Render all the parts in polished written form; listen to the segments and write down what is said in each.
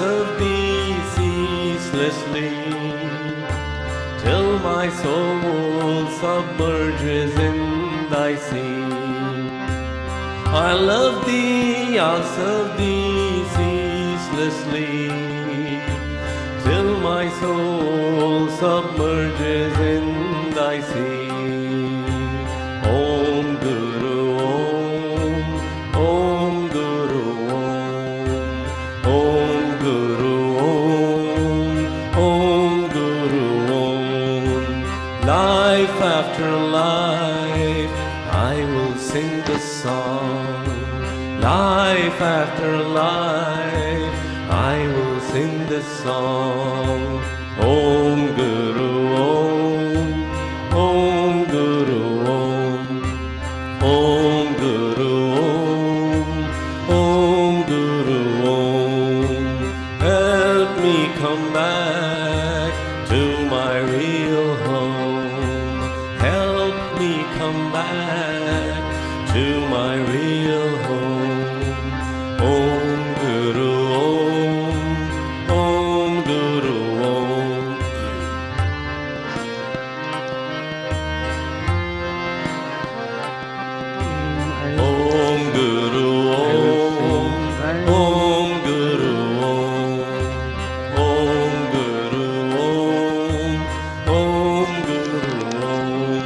serve thee ceaselessly, till my soul submerges in thy sea. I love thee, I'll serve thee ceaselessly, till my soul submerges in thy sea. Om Guru Om, Om Guru Om, Om Guru Om, Om Guru Om. Life after life, I will sing the song. Life after life, I will sing the song. Om Guru Om, Om Guru Om, Om Guru Om, Om Guru Om. Help me come back to my real home. Help me come back to my real home. Om Guru Om, Om Guru Om. Om Guru Om, Om Guru Om, Om Guru Om, Om Guru Om.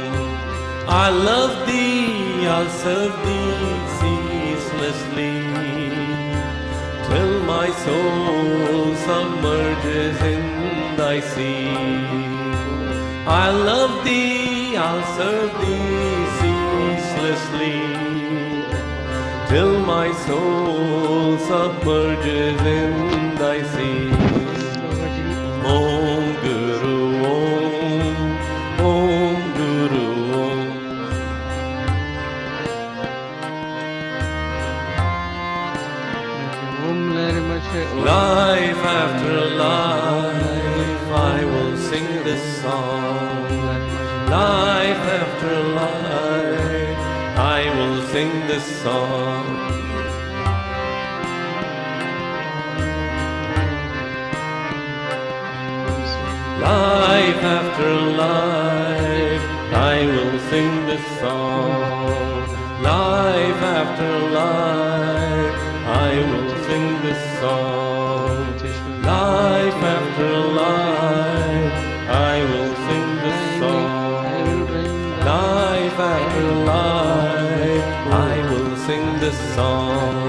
I love thee, I'll serve thee ceaselessly, till my soul submerges in thy sea. I love thee, I'll serve thee ceaselessly, till my soul submerges in thy sea. Om Guru Om, Om Guru Om. Life after life, I will sing this song. Life after life, I will sing this song. Life after life, I will sing this song. Life after life, I will sing this song. Life after life, I will sing this song. Life after life, I will sing this song.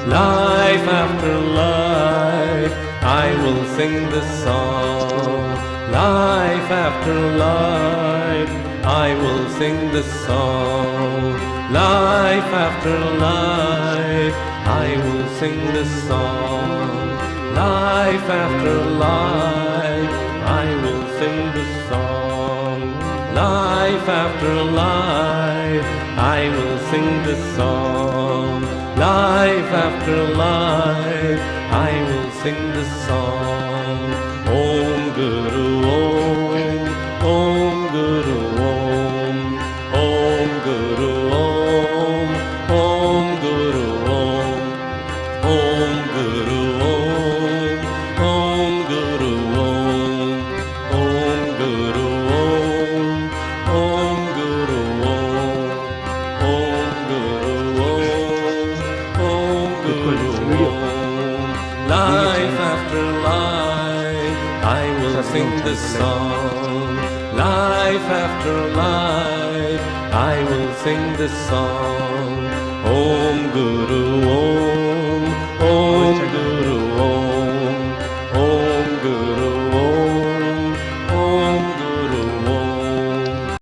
Life after life, I will sing this song. Life after life, I will sing this song. Life after life, I will sing this song. Life after life, I will sing this song. Life after life, I will sing this song. Life after life, I will sing this song. Om Guru Om, Om Guru Om, Om Guru Om, Om Guru Om, Om Guru Om, Om Guru Om, Om Guru Om, Om Guru Om, Om Guru Om, Om Guru Om. Life after life, I will sing this song. Life after life, I will sing this song. Om Guru Om.